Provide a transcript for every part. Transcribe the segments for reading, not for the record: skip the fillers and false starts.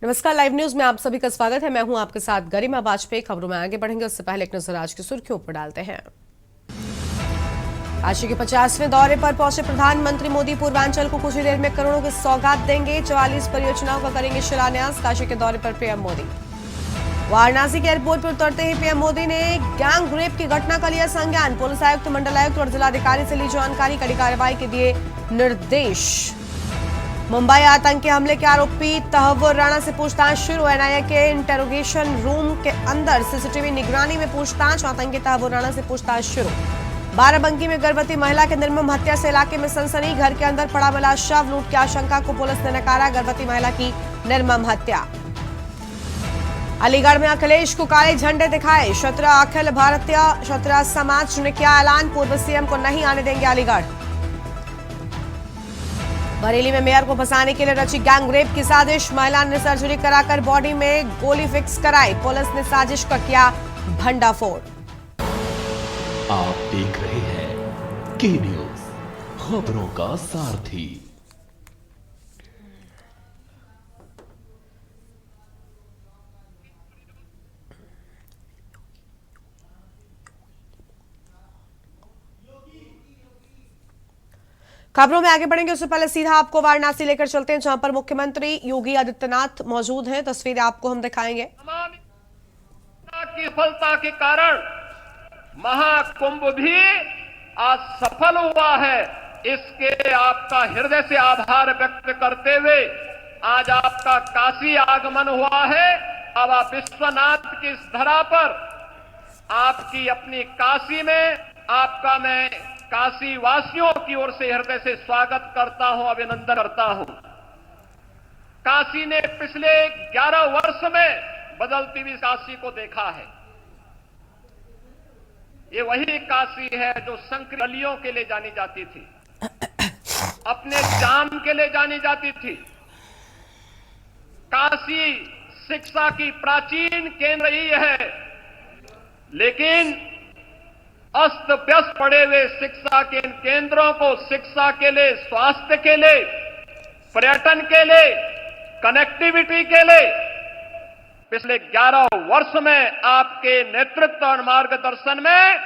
नमस्कार, live news में आप सभी का स्वागत है। मैं हूं आपके साथ गरिमा वाजपेयी। खबरों में आगे बढ़ेंगे उससे पहले एक नजर आज की सुर्खियों पर डालते हैं। काशी के 50वें दौरे पर पहुंचे प्रधानमंत्री मोदी पूर्वांचल को कुछ ही देर में करोड़ों की सौगात देंगे। 44 परियोजनाओं का करेंगे शिलान्यास। काशी के दौरे पर पीएम मोदी वाराणसी के एयरपोर्ट पर उतरते ही पीएम मोदी ने गैंग रेप की घटना का लिया संज्ञान। पुलिस आयुक्त, मंडलायुक्त और जिलाधिकारी से ली जानकारी, कड़ी कार्रवाई के दिए निर्देश। मुंबई आतंकी हमले के आरोपी तहव्वुर राणा से पूछताछ शुरू। एनआईए के इंटेरोगेशन रूम के अंदर सीसीटीवी निगरानी में पूछताछ। आतंकी तहव्वुर राणा से पूछताछ शुरू। बाराबंकी में गर्भवती महिला के निर्मम हत्या से इलाके में सनसनी। घर के अंदर पड़ा मिला शव। लूट की आशंका को पुलिस ने नकारा। गर्भवती महिला की निर्मम हत्या। अलीगढ़ में अखिलेश को काले झंडे दिखाए। क्षत्रिय अखिल भारतीय क्षत्रिय समाज ने किया ऐलान, पूर्व सीएम को नहीं आने देंगे अलीगढ़। बरेली में मेयर को फंसाने के लिए रची गैंग रेप की साजिश। महिला ने सर्जरी कराकर बॉडी में गोली फिक्स कराई। पुलिस ने साजिश का किया भंडाफोड़। आप देख रहे हैं के न्यूज, खबरों का सारथी। खबरों में आगे बढ़ेंगे उससे पहले सीधा आपको वाराणसी लेकर चलते हैं, जहां पर मुख्यमंत्री योगी आदित्यनाथ मौजूद हैं। तस्वीरें आपको हम दिखाएंगे। की सफलता के कारण महाकुंभ भी आज सफल हुआ है। इसके आपका हृदय से आभार व्यक्त करते हुए आज आपका काशी आगमन हुआ है। अब आप विश्वनाथ की इस धरा पर आपकी अपनी काशी में आपका मैं काशी वासियों की ओर से हृदय से स्वागत करता हूं, अभिनंदन करता हूं। काशी ने पिछले 11 वर्ष में बदलती हुई काशी को देखा है। ये वही काशी है जो संकरी गलियों के लिए जानी जाती थी, अपने जाम के लिए जानी जाती थी। काशी शिक्षा की प्राचीन केंद्र ही है, लेकिन अस्त व्यस्त पड़े हुए शिक्षा के इन केंद्रों को शिक्षा के लिए, स्वास्थ्य के लिए, पर्यटन के लिए, कनेक्टिविटी के लिए पिछले 11 वर्ष में आपके नेतृत्व और मार्गदर्शन में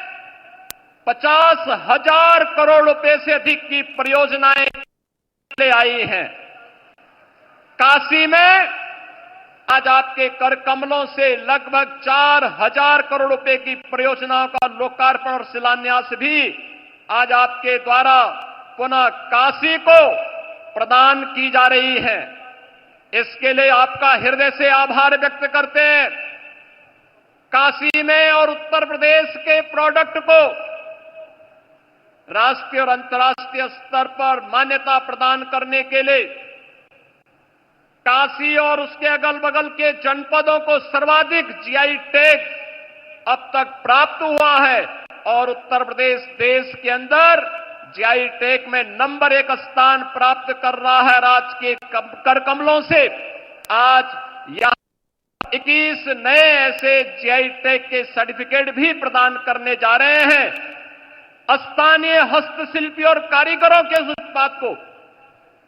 50,000 करोड़ रुपए से अधिक की परियोजनाएं ले आई हैं। काशी में आज आपके कर कमलों से लगभग 4,000 करोड़ रुपए की परियोजनाओं का लोकार्पण और शिलान्यास भी आज आपके द्वारा पुनः काशी को प्रदान की जा रही है। इसके लिए आपका हृदय से आभार व्यक्त करते हैं। काशी में और उत्तर प्रदेश के प्रोडक्ट को राष्ट्रीय और अंतर्राष्ट्रीय स्तर पर मान्यता प्रदान करने के लिए काशी और उसके अगल बगल के जनपदों को सर्वाधिक जीआई टैग अब तक प्राप्त हुआ है और उत्तर प्रदेश देश के अंदर जीआई टैग में नंबर 1 स्थान प्राप्त कर रहा है। राज्य के कर कमलों से आज यहां 21 नए ऐसे जीआई टैग के सर्टिफिकेट भी प्रदान करने जा रहे हैं। स्थानीय हस्तशिल्पी और कारीगरों के उत्पाद को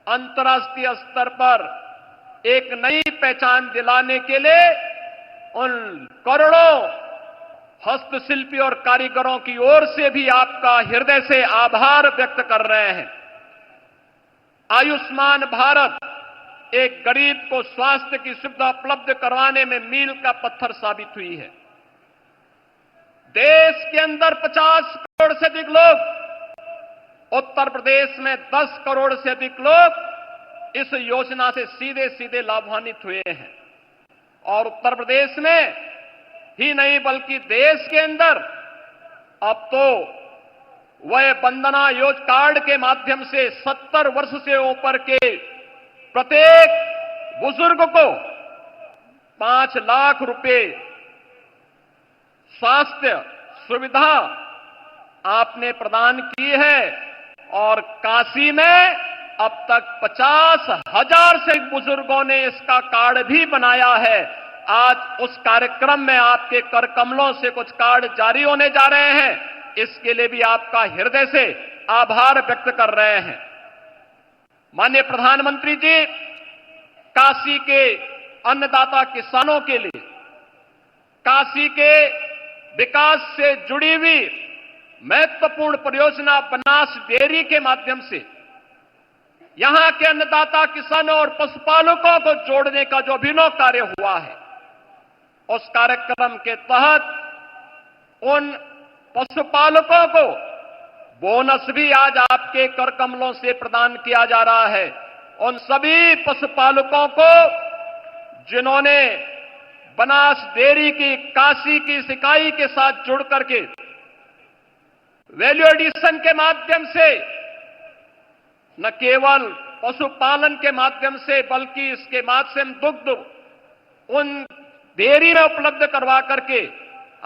अंतर्राष्ट्रीय स्तर पर एक नई पहचान दिलाने के लिए उन करोड़ों हस्तशिल्पी और कारीगरों की ओर से भी आपका हृदय से आभार व्यक्त कर रहे हैं। आयुष्मान भारत एक गरीब को स्वास्थ्य की सुविधा उपलब्ध करवाने में मील का पत्थर साबित हुई है। देश के अंदर 50 करोड़ से अधिक लोग, उत्तर प्रदेश में 10 करोड़ से अधिक लोग इस योजना से सीधे सीधे लाभान्वित हुए हैं। और उत्तर प्रदेश में ही नहीं बल्कि देश के अंदर अब तो वह वंदना योजना कार्ड के माध्यम से 70 वर्ष से ऊपर के प्रत्येक बुजुर्ग को 5 लाख रुपए स्वास्थ्य सुविधा आपने प्रदान की है। और काशी में अब तक 50,000 से बुजुर्गों ने इसका कार्ड भी बनाया है। आज उस कार्यक्रम में आपके कर कमलों से कुछ कार्ड जारी होने जा रहे हैं। इसके लिए भी आपका हृदय से आभार व्यक्त कर रहे हैं। माननीय प्रधानमंत्री जी, काशी के अन्नदाता किसानों के लिए काशी के विकास से जुड़ी हुई महत्वपूर्ण परियोजना बनास डेयरी के माध्यम से यहां के अन्नदाता किसानों और पशुपालकों को जोड़ने का जो अभिनव कार्य हुआ है, उस कार्यक्रम के तहत उन पशुपालकों को बोनस भी आज आपके कर कमलों से प्रदान किया जा रहा है। उन सभी पशुपालकों को जिन्होंने बनास डेयरी की काशी की इस इकाई के साथ जुड़ करके वैल्यू एडिशन के माध्यम से न केवल पशुपालन के माध्यम से बल्कि इसके माध्यम दुग्ध उन डेयरी में उपलब्ध करवा करके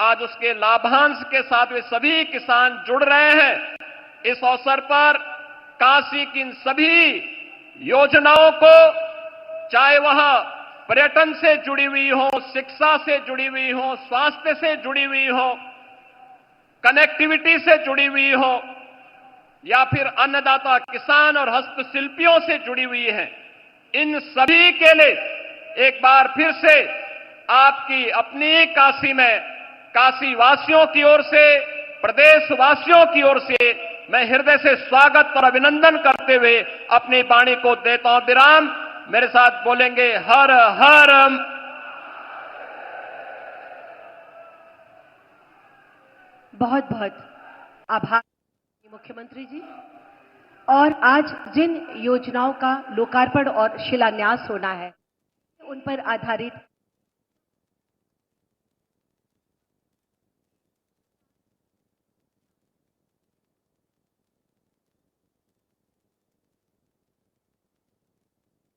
आज उसके लाभांश के साथ वे सभी किसान जुड़ रहे हैं। इस अवसर पर काशी की इन सभी योजनाओं को, चाहे वह पर्यटन से जुड़ी हुई हो, शिक्षा से जुड़ी हुई हो, स्वास्थ्य से जुड़ी हुई हो, कनेक्टिविटी से जुड़ी हुई हो, या फिर अन्नदाता किसान और हस्तशिल्पियों से जुड़ी हुई है, इन सभी के लिए एक बार फिर से आपकी अपनी काशी में काशी वासियों की ओर से, प्रदेशवासियों की ओर से मैं हृदय से स्वागत और अभिनंदन करते हुए अपनी वाणी को देता हूं विराम। मेरे साथ बोलेंगे हर हर। बहुत बहुत आभार मुख्यमंत्री जी। और आज जिन योजनाओं का लोकार्पण और शिलान्यास होना है उन पर आधारित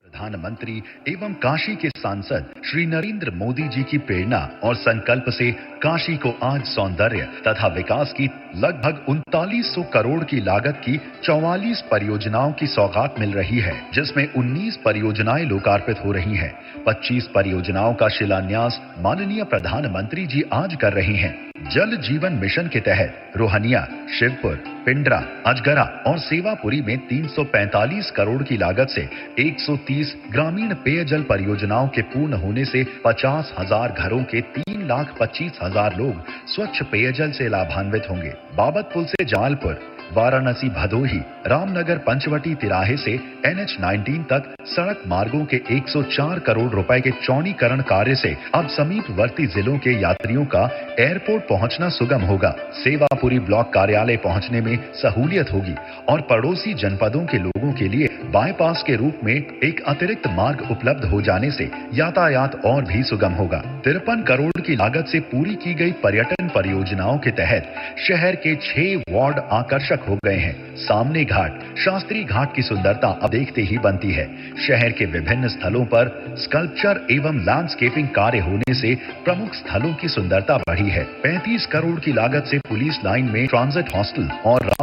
प्रधानमंत्री एवं काशी के सांसद श्री नरेंद्र मोदी जी की प्रेरणा और संकल्प से काशी को आज सौंदर्य तथा विकास की लगभग 3900 करोड़ की लागत की 44 परियोजनाओं की सौगात मिल रही है, जिसमें 19 परियोजनाएं लोकार्पित हो रही हैं। 25 परियोजनाओं का शिलान्यास माननीय प्रधानमंत्री जी आज कर रहे हैं। जल जीवन मिशन के तहत रोहनिया, शिवपुर, पिंडरा, अजगरा और सेवापुरी में 345 करोड़ की लागत से 130 ग्रामीण पेयजल परियोजनाओं के पूर्ण होने से 50,000 घरों के 3,25,000 लोग स्वच्छ पेयजल से लाभान्वित होंगे। बाबतपुर से जालपुर, वाराणसी भदोही, रामनगर पंचवटी तिराहे से NH-19 तक सड़क मार्गों के 104 करोड़ रुपए के चौड़ीकरण कार्य से अब समीपवर्ती जिलों के यात्रियों का एयरपोर्ट पहुंचना सुगम होगा। सेवापुरी ब्लॉक कार्यालय पहुंचने में सहूलियत होगी और पड़ोसी जनपदों के लोगों के लिए बाईपास के रूप में एक अतिरिक्त मार्ग उपलब्ध हो जाने से यातायात और भी सुगम होगा। 53 करोड़ की लागत से पूरी की गई पर्यटन परियोजनाओं के तहत शहर के 6 वार्ड आकर्षक हो गए हैं। सामने घाट, शास्त्री घाट की सुंदरता अब देखते ही बनती है। शहर के विभिन्न स्थलों पर स्कल्पचर एवं लैंडस्केपिंग कार्य होने से प्रमुख स्थलों की सुंदरता बढ़ी है। 35 करोड़ की लागत से पुलिस लाइन में ट्रांजिट हॉस्टल और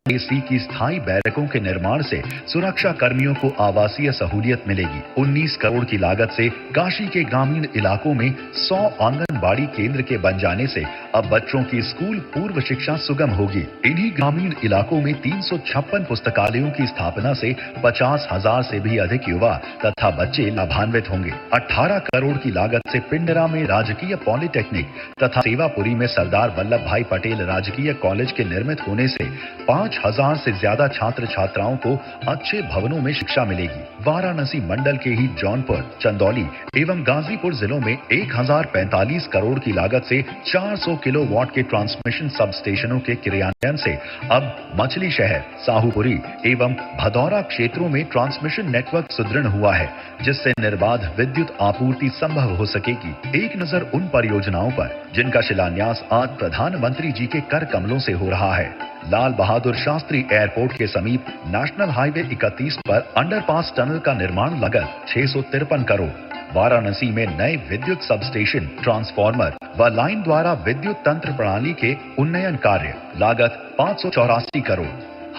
एसी की स्थायी बैरकों के निर्माण से सुरक्षा कर्मियों को आवासीय सहूलियत मिलेगी। 19 करोड़ की लागत से काशी के ग्रामीण इलाकों में 100 आंगनबाड़ी केंद्र के बन जाने से अब बच्चों की स्कूल पूर्व शिक्षा सुगम होगी। इन्हीं ग्रामीण इलाकों में 356 पुस्तकालयों की स्थापना से 50,000 से भी अधिक युवा तथा बच्चे लाभान्वित होंगे। 18 करोड़ की लागत से पिंडरा में राजकीय पॉलिटेक्निक तथा सेवापुरी में सरदार वल्लभ भाई पटेल राजकीय कॉलेज के निर्मित होने से 5,000 से ज्यादा छात्र छात्राओं को अच्छे भवनों में शिक्षा मिलेगी। वाराणसी मंडल के ही जौनपुर, चंदौली एवं गाजीपुर जिलों में 1,045 करोड़ की लागत से 400 किलोवाट के ट्रांसमिशन सब स्टेशनों के क्रियान्वयन से अब मछली शहर, साहूपुरी एवं भदौरा क्षेत्रों में ट्रांसमिशन नेटवर्क सुदृढ़ हुआ है, जिससे निर्बाध विद्युत आपूर्ति संभव हो सकेगी। एक नजर उन परियोजनाओं पर जिनका शिलान्यास आज प्रधानमंत्री जी के कर कमलों से हो रहा है। लाल बहादुर शास्त्री एयरपोर्ट के समीप नेशनल हाईवे 31 पर अंडरपास टनल का निर्माण लागत 653 करोड़। वाराणसी में नए विद्युत सब स्टेशन, ट्रांसफार्मर व लाइन द्वारा विद्युत तंत्र प्रणाली के उन्नयन कार्य लागत 584 करोड़।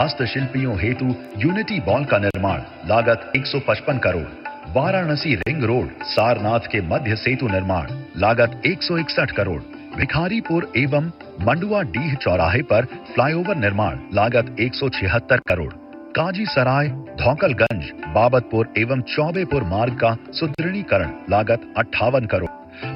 हस्तशिल्पियों हेतु यूनिटी बॉल का निर्माण लागत 155 करोड़। वाराणसी रिंग रोड, सारनाथ के मध्य सेतु निर्माण लागत 161 करोड़। भिखारीपुर एवं मंडुआ डीह चौराहे पर फ्लाईओवर निर्माण लागत 176 करोड़। काजी सराय, धौकलगंज, बाबतपुर एवं चौबेपुर मार्ग का सुदृढ़ीकरण लागत 58 करोड़।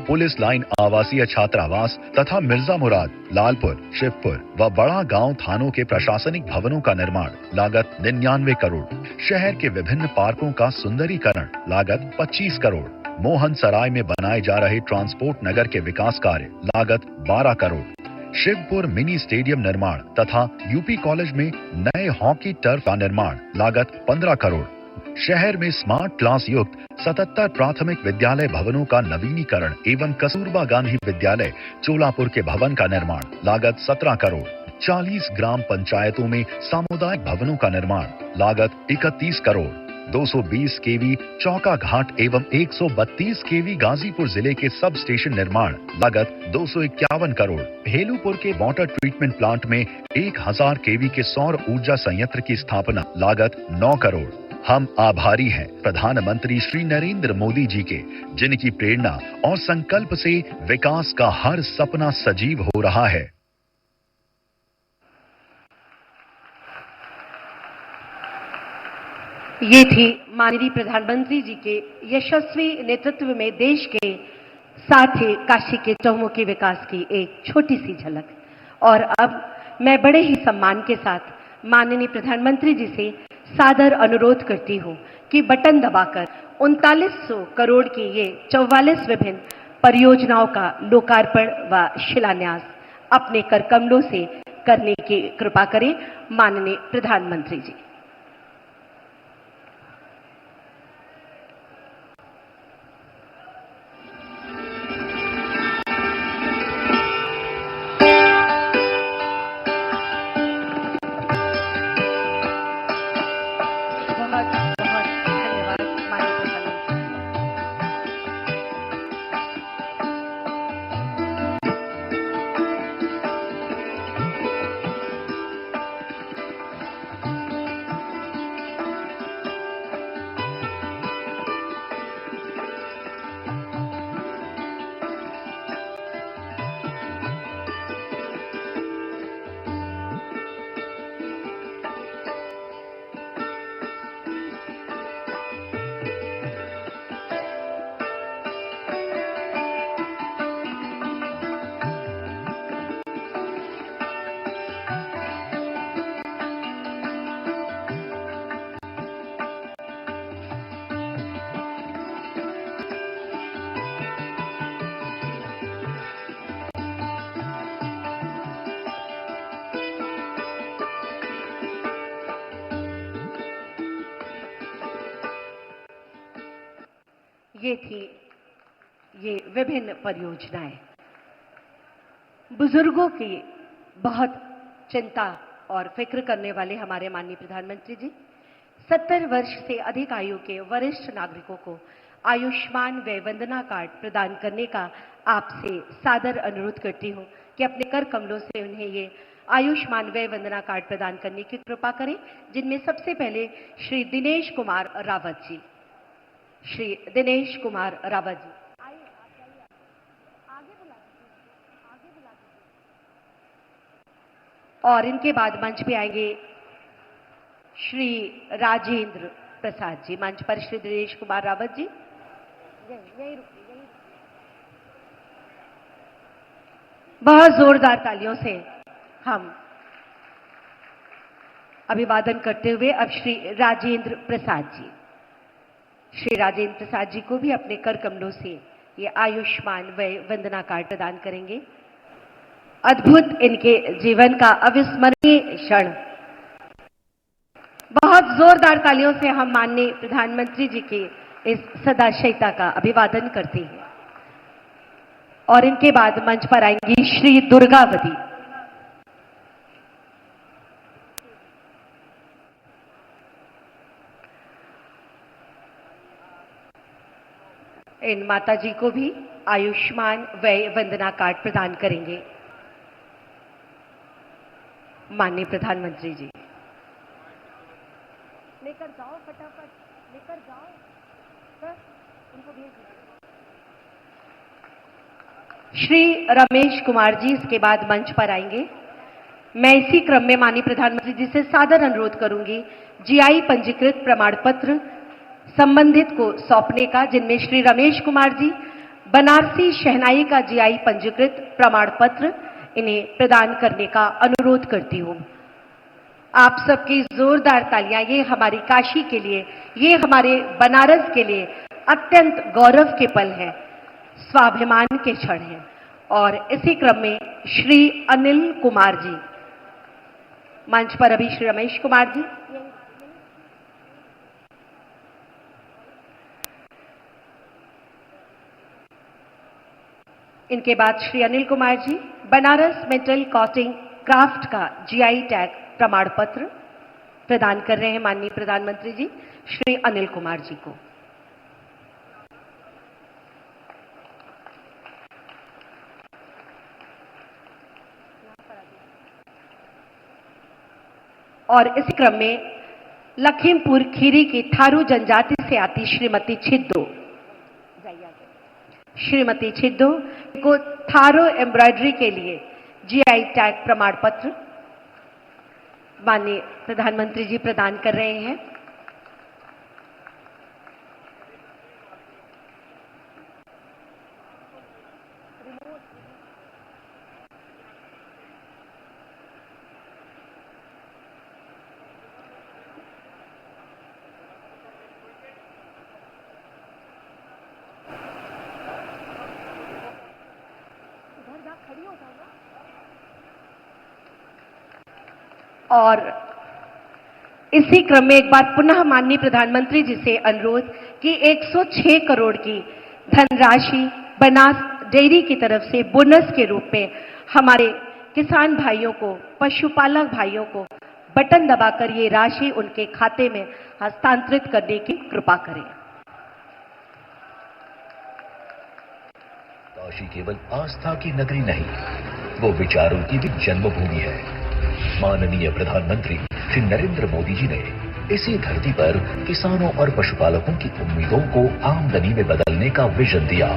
पुलिस लाइन आवासीय छात्रावास तथा मिर्जा मुराद, लालपुर, शिवपुर व बड़ा गांव थानों के प्रशासनिक भवनों का निर्माण लागत 99 करोड़। शहर के विभिन्न पार्कों का सुंदरीकरण लागत 25 करोड़। मोहन सराय में बनाए जा रहे ट्रांसपोर्ट नगर के विकास कार्य लागत 12 करोड़। शिवपुर मिनी स्टेडियम निर्माण तथा यूपी कॉलेज में नए हॉकी टर्फ का निर्माण लागत 15 करोड़। शहर में स्मार्ट क्लास युक्त 77 प्राथमिक विद्यालय भवनों का नवीनीकरण एवं कस्तूरबा गांधी विद्यालय चोलापुर के भवन का निर्माण लागत 17 करोड़। 40 ग्राम पंचायतों में सामुदायिक भवनों का निर्माण लागत 31 करोड़। 220 केवी चौका घाट एवं 132 केवी गाजीपुर जिले के सब स्टेशन निर्माण लागत 251 करोड़। हेलूपुर के वाटर ट्रीटमेंट प्लांट में 1000 केवी के सौर ऊर्जा संयंत्र की स्थापना लागत 9 करोड़। हम आभारी हैं प्रधानमंत्री श्री नरेंद्र मोदी जी के, जिनकी प्रेरणा और संकल्प से विकास का हर सपना सजीव हो रहा है। ये थी माननीय प्रधानमंत्री जी के यशस्वी नेतृत्व में देश के साथ ही काशी के चहुमुखी विकास की एक छोटी सी झलक। और अब मैं बड़े ही सम्मान के साथ माननीय प्रधानमंत्री जी से सादर अनुरोध करती हूं कि बटन दबाकर 3900 करोड़ की ये 44 विभिन्न परियोजनाओं का लोकार्पण व शिलान्यास अपने कर कमलों से करने की कृपा करें माननीय प्रधानमंत्री जी। ये थी ये विभिन्न परियोजनाएं बुजुर्गों की बहुत चिंता और फिक्र करने वाले हमारे माननीय प्रधानमंत्री जी 70 वर्ष से अधिक आयु के वरिष्ठ नागरिकों को आयुष्मान व्यय वंदना कार्ड प्रदान करने का आपसे सादर अनुरोध करती हूं कि अपने कर कमलों से उन्हें ये आयुष्मान व्यय वंदना कार्ड प्रदान करने की कृपा करें, जिनमें सबसे पहले श्री दिनेश कुमार रावत जी। श्री दिनेश कुमार रावत जी और इनके बाद मंच पे आएंगे श्री राजेंद्र प्रसाद जी। मंच पर श्री दिनेश कुमार रावत जी। बहुत जोरदार तालियों से हम अभिवादन करते हुए अब श्री राजेंद्र प्रसाद जी। श्री राजेंद्र प्रसाद जी को भी अपने कर कमलों से ये आयुष्मान व्यय वंदना कार्ड प्रदान करेंगे। अद्भुत इनके जीवन का अविस्मरणीय क्षण। बहुत जोरदार तालियों से हम माननीय प्रधानमंत्री जी के इस सदाशयता का अभिवादन करते हैं। और इनके बाद मंच पर आएंगी श्री दुर्गावती। इन माता जी को भी आयुष्मान व्यय वंदना कार्ड प्रदान करेंगे माननीय प्रधानमंत्री जी। लेकर जाओ फटाफट, लेकर जाओ सर, उनको भेज दीजिए। श्री रमेश कुमार जी इसके बाद मंच पर आएंगे। मैं इसी क्रम में माननीय प्रधानमंत्री जी से सादर अनुरोध करूंगी जीआई पंजीकृत प्रमाण पत्र संबंधित को सौंपने का, जिनमें श्री रमेश कुमार जी बनारसी शहनाई का जीआई पंजीकृत प्रमाण पत्र इन्हें प्रदान करने का अनुरोध करती हूं। आप सबकी जोरदार तालियां, ये हमारी काशी के लिए, ये हमारे बनारस के लिए अत्यंत गौरव के पल हैं, स्वाभिमान के क्षण हैं। और इसी क्रम में श्री अनिल कुमार जी, मंच पर अभी श्री रमेश कुमार जी, इनके बाद Shri Anil Kumar ji Banaras metal coating craft का जीआई टैग प्रमाण पत्र प्रदान कर रहे हैं माननीय प्रधानमंत्री जी श्री अनिल कुमार जी को। और इसी क्रम में लखीमपुर खीरी की थारू जनजाति से आती श्रीमती छिद्दो को थारो एम्ब्रॉयडरी के लिए जीआई टैग प्रमाण पत्र माननीय प्रधानमंत्री जी प्रदान कर रहे हैं। और इसी क्रम में एक बार पुनः माननीय प्रधानमंत्री जी से अनुरोध कि 106 करोड़ की धनराशि बनास डेयरी की तरफ से बोनस के रूप में हमारे किसान भाइयों को, पशुपालक भाइयों को बटन दबाकर ये राशि उनके खाते में हस्तांतरित करने की कृपा करें। काशी केवल आस्था की नगरी नहीं, वो विचारों की भी जन्मभूमि है। माननीय प्रधानमंत्री श्री नरेंद्र मोदी जी ने इसी धरती पर किसानों और पशुपालकों की उम्मीदों को आमदनी में बदलने का विजन दिया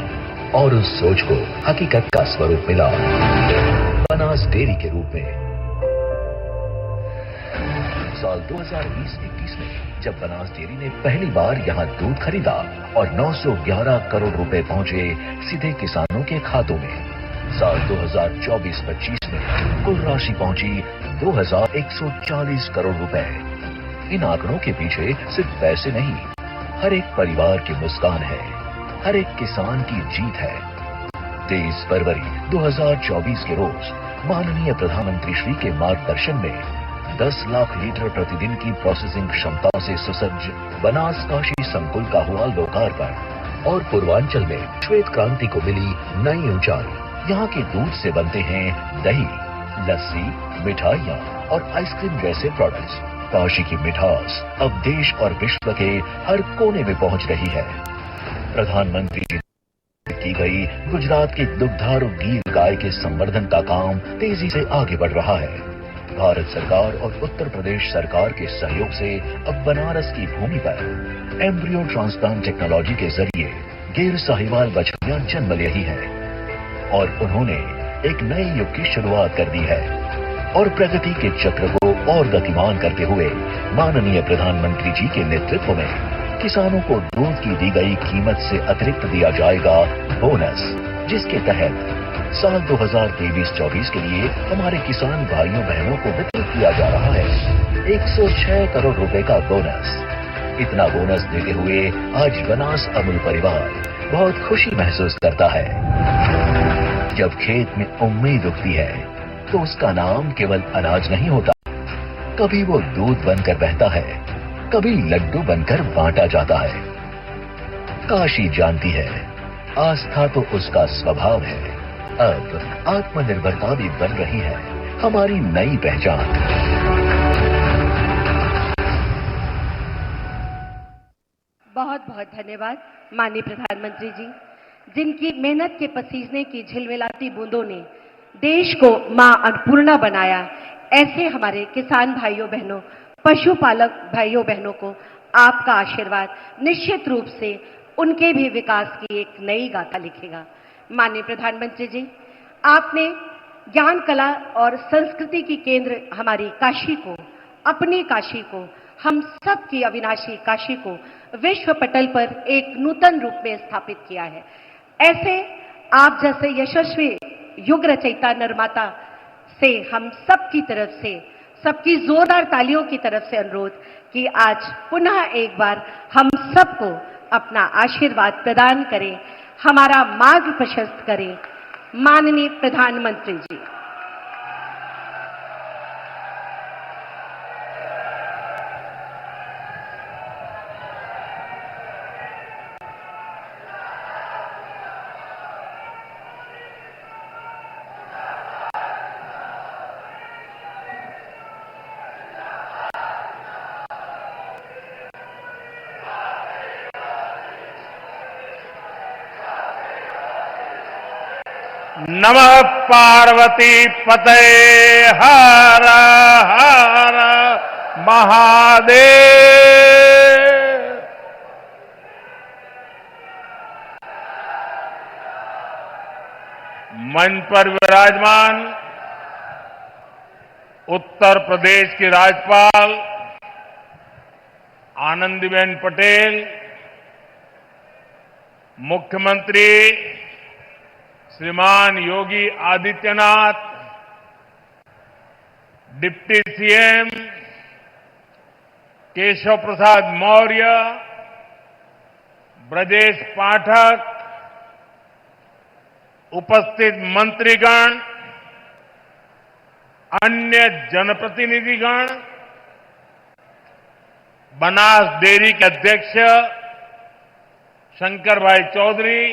और उस सोच को हकीकत का स्वरूप मिला बनास डेयरी के रूप में। साल 2020-21 में जब बनास डेयरी ने पहली बार यहां दूध खरीदा और 911 करोड़ रुपए पहुंचे सीधे किसानों के खातों में, साल 2024-25 में कुल राशि पहुंची 2140 करोड़ रुपए। इन आंकड़ों के पीछे सिर्फ पैसे नहीं, हर एक परिवार की मुस्कान है, हर एक किसान की जीत है। 23 फरवरी 2024 के रोज माननीय प्रधानमंत्री श्री के मार्गदर्शन में 10 लाख लीटर प्रतिदिन की प्रोसेसिंग क्षमता से सुसज्ज बनास काशी संकुल का हुआ लोकार्पण और पूर्वांचल में श्वेत क्रांति को मिली नई ऊंचाई। यहाँ के दूध से बनते हैं दही, लस्सी, मिठाइयाँ और आइसक्रीम जैसे प्रोडक्ट्स। काशी की मिठास अब देश और विश्व के हर कोने में पहुँच रही है। प्रधानमंत्री जी की गई गुजरात की दुग्धारू गीर गाय के संवर्धन का काम तेजी से आगे बढ़ रहा है। भारत सरकार और उत्तर प्रदेश सरकार के सहयोग से अब बनारस की भूमि पर एम्ब्रियो ट्रांसप्लांट टेक्नोलॉजी के जरिए गिर साहिवाल बछड़ियां जन्म ले रही हैं और उन्होंने एक नए युग की शुरुआत कर दी है। और प्रगति के चक्र को और गतिमान करते हुए माननीय प्रधानमंत्री जी के नेतृत्व में किसानों को दूध की दी गई कीमत से अतिरिक्त दिया जाएगा बोनस, जिसके तहत साल 2023-24 के लिए हमारे किसान भाइयों बहनों को वितरित किया जा रहा है 106 करोड़ रुपए का बोनस। इतना बोनस देते हुए आज बनास अमूल परिवार बहुत खुशी महसूस करता है। जब खेत में उम्मीद उगती है तो उसका नाम केवल अनाज नहीं होता, कभी वो दूध बनकर बहता है, कभी लड्डू बनकर बांटा जाता है। काशी जानती है आस्था तो उसका स्वभाव है। अब आत्मनिर्भरता भी बन रही है हमारी नई पहचान। बहुत बहुत धन्यवाद माननीय प्रधानमंत्री जी, जिनकी मेहनत के पसीने की झिलमिलाती बूंदों ने देश को मां अन्नपूर्णा बनाया। ऐसे हमारे किसान भाइयों बहनों, पशुपालक भाइयों बहनों को आपका आशीर्वाद निश्चित रूप से उनके भी विकास की एक नई गाथा लिखेगा। माननीय प्रधानमंत्री जी, आपने ज्ञान कला और संस्कृति की केंद्र हमारी काशी को, अपनी काशी को, हम सब की अविनाशी काशी को विश्व पटल पर एक नूतन रूप में स्थापित किया है। ऐसे आप जैसे यशस्वी युग रचयिता निर्माता से हम सब की तरफ से, सबकी जोरदार तालियों की तरफ से अनुरोध कि आज पुनः एक बार हम सबको अपना आशीर्वाद प्रदान करें, हमारा मार्ग प्रशस्त करें। माननीय प्रधानमंत्री जी। नमः पार्वती पते हर हर महादेव। मंच पर विराजमान उत्तर प्रदेश की राज्यपाल आनंदीबेन पटेल, मुख्यमंत्री श्रीमान योगी आदित्यनाथ, डिप्टी सीएम केशव प्रसाद मौर्य, ब्रजेश पाठक, उपस्थित मंत्रीगण, अन्य जनप्रतिनिधिगण, बनास डेयरी के अध्यक्ष शंकर भाई चौधरी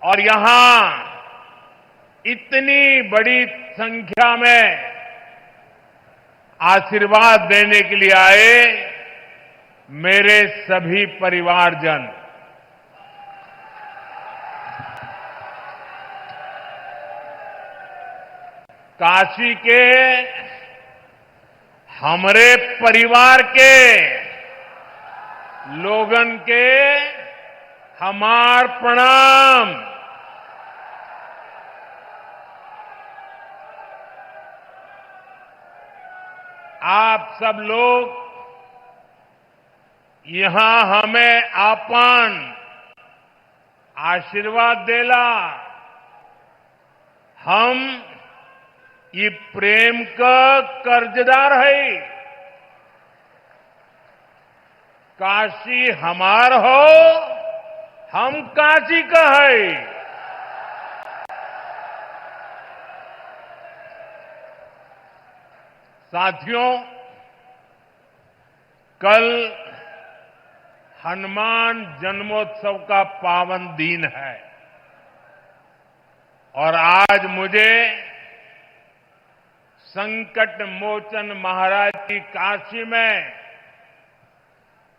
और यहां इतनी बड़ी संख्या में आशीर्वाद देने के लिए आए मेरे सभी परिवारजन, काशी के हमारे परिवार के लोगन के हमार प्रणाम। आप सब लोग यहां हमें आपन आशीर्वाद देला, हम ये प्रेम का कर्जदार है। काशी हमार हो, हम काशी का है। साथियों, कल हनुमान जन्मोत्सव का पावन दिन है और आज मुझे संकट मोचन महाराज की काशी में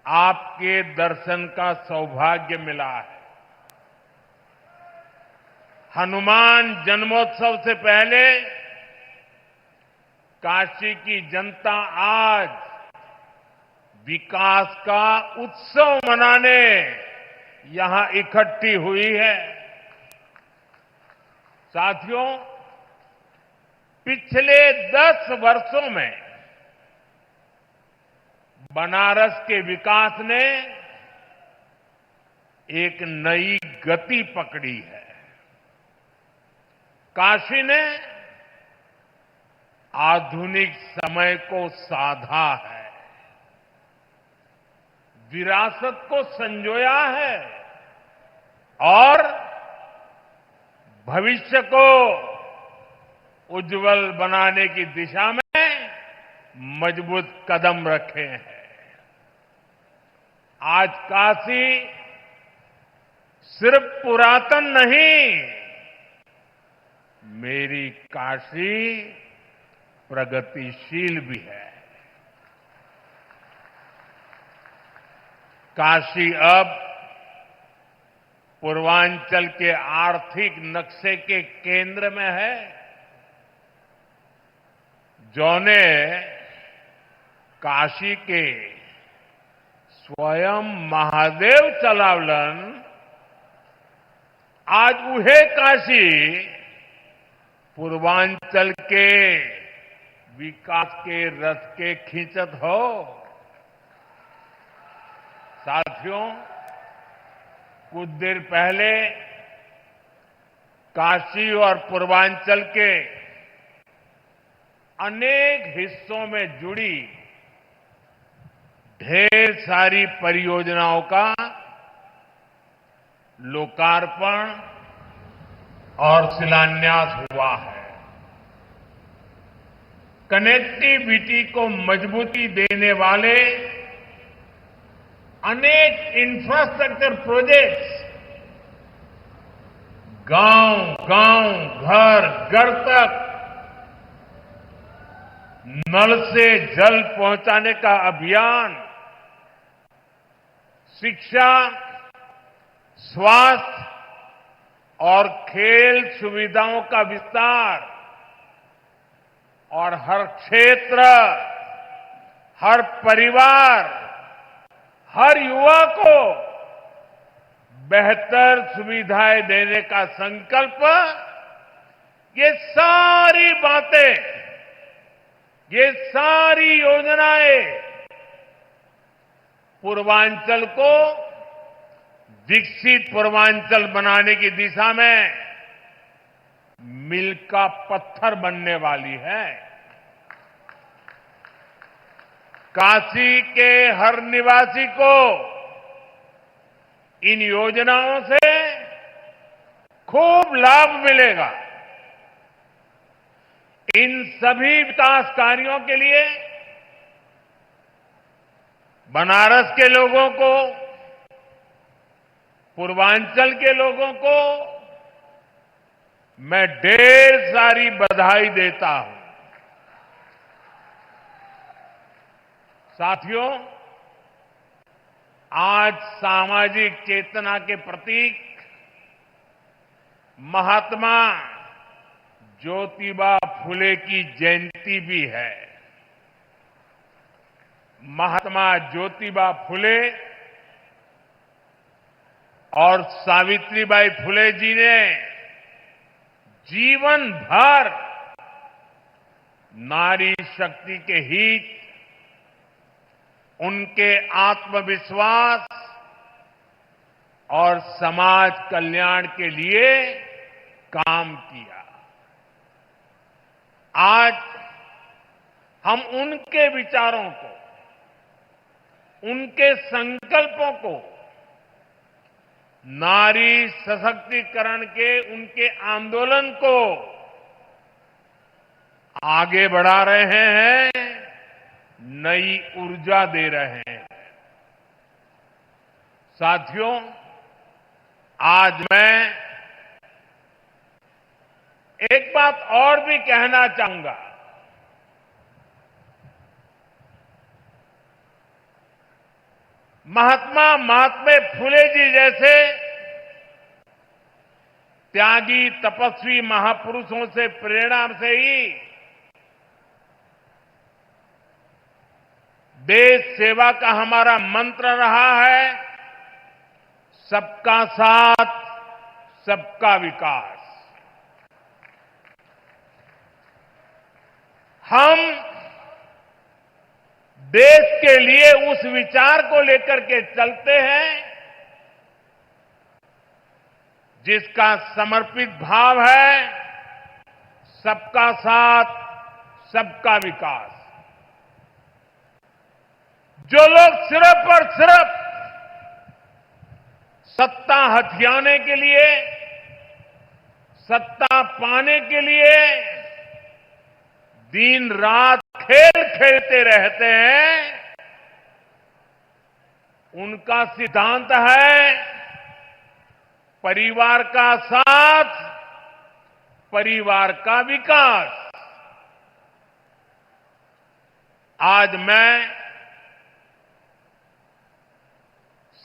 आपके दर्शन का सौभाग्य मिला है। हनुमान जन्मोत्सव से पहले काशी की जनता आज विकास का उत्सव मनाने यहां इकट्ठी हुई है। साथियों, पिछले 10 वर्षों में बनारस के विकास ने एक नई गति पकड़ी है। काशी ने आधुनिक समय को साधा है, विरासत को संजोया है और भविष्य को उज्जवल बनाने की दिशा में मजबूत कदम रखे हैं। आज काशी सिर्फ पुरातन नहीं, मेरी काशी प्रगतिशील भी है। काशी अब पूर्वांचल के आर्थिक नक्शे के केंद्र में है। जौने काशी के स्वयं महादेव चलावलन, आज उहे काशी पूर्वांचल के विकास के रथ के खींचत हो। साथियों, कुछ देर पहले काशी और पूर्वांचल के अनेक हिस्सों में जुड़ी ढेर सारी परियोजनाओं का लोकार्पण और शिलान्यास हुआ है। कनेक्टिविटी को मजबूती देने वाले अनेक इंफ्रास्ट्रक्चर प्रोजेक्ट्स गांव-गांव, घर-घर तक नल से जल पहुंचाने का अभियान, शिक्षा, स्वास्थ्य और खेल सुविधाओं का विस्तार और हर क्षेत्र, हर परिवार, हर युवा को बेहतर सुविधाएं देने का संकल्प, ये सारी बातें, ये सारी योजनाएं पूर्वांचल को विकसित पूर्वांचल बनाने की दिशा में मील का पत्थर बनने वाली है। काशी के हर निवासी को इन योजनाओं से खूब लाभ मिलेगा। इन सभी विकास कार्यों के लिए बनारस के लोगों को, पूर्वांचल के लोगों को मैं ढेर सारी बधाई देता हूं। साथियों, आज सामाजिक चेतना के प्रतीक महात्मा ज्योतिबा फुले की जयंती भी है। महात्मा ज्योतिबा फुले और सावित्रीबाई फुले जी ने जीवन भर नारी शक्ति के हित, उनके आत्मविश्वास और समाज कल्याण के लिए काम किया। आज हम उनके विचारों को, उनके संकल्पों को, नारी सशक्तिकरण के उनके आंदोलन को आगे बढ़ा रहे हैं, नई ऊर्जा दे रहे हैं। साथियों, आज मैं एक बात और भी कहना चाहूंगा। महात्मा फुले जी जैसे त्यागी तपस्वी महापुरुषों से प्रेरणा से ही देश सेवा का हमारा मंत्र रहा है, सबका साथ, सबका विकास। हम देश के लिए उस विचार को लेकर के चलते हैं जिसका समर्पित भाव है सबका साथ, सबका विकास। जो लोग सिर्फ और सिर्फ सत्ता हथियाने के लिए, सत्ता पाने के लिए दिन रात खेल खेलते रहते हैं, उनका सिद्धांत है परिवार का साथ, परिवार का विकास। आज मैं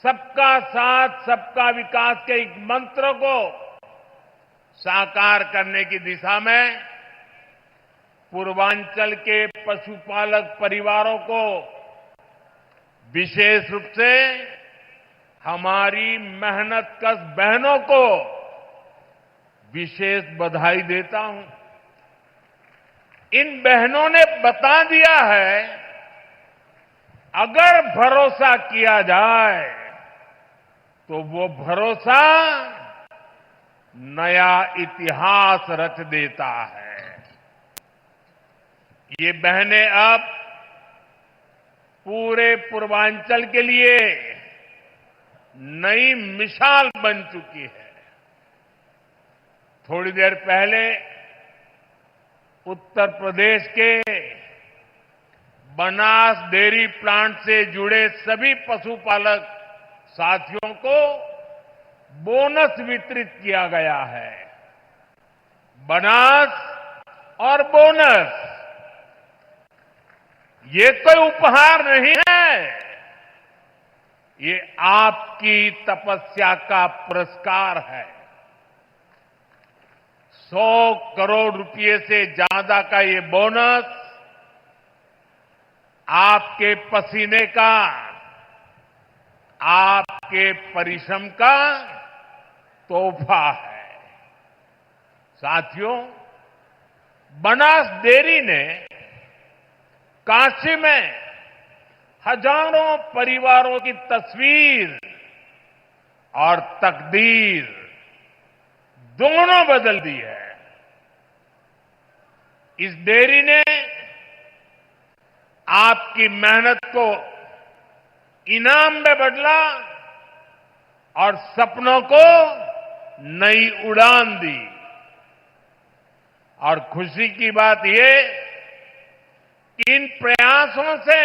सबका साथ, सबका विकास के एक मंत्र को साकार करने की दिशा में पूर्वांचल के पशुपालक परिवारों को, विशेष रूप से हमारी मेहनतकश बहनों को विशेष बधाई देता हूं। इन बहनों ने बता दिया है, अगर भरोसा किया जाए तो वो भरोसा नया इतिहास रच देता है। ये बहनें अब पूरे पूर्वांचल के लिए नई मिसाल बन चुकी है। थोड़ी देर पहले उत्तर प्रदेश के बनास डेयरी प्लांट से जुड़े सभी पशुपालक साथियों को बोनस वितरित किया गया है। बनास और बोनस ये कोई उपहार नहीं है, ये आपकी तपस्या का पुरस्कार है। 100 करोड़ रुपए से ज्यादा का ये बोनस आपके पसीने का, आपके परिश्रम का तोहफा है। साथियों, बनास डेयरी ने काशी में हजारों परिवारों की तस्वीर और तकदीर दोनों बदल दी है। इस डेयरी ने आपकी मेहनत को इनाम में बदला और सपनों को नई उड़ान दी। और खुशी की बात ये कि इन प्रयासों से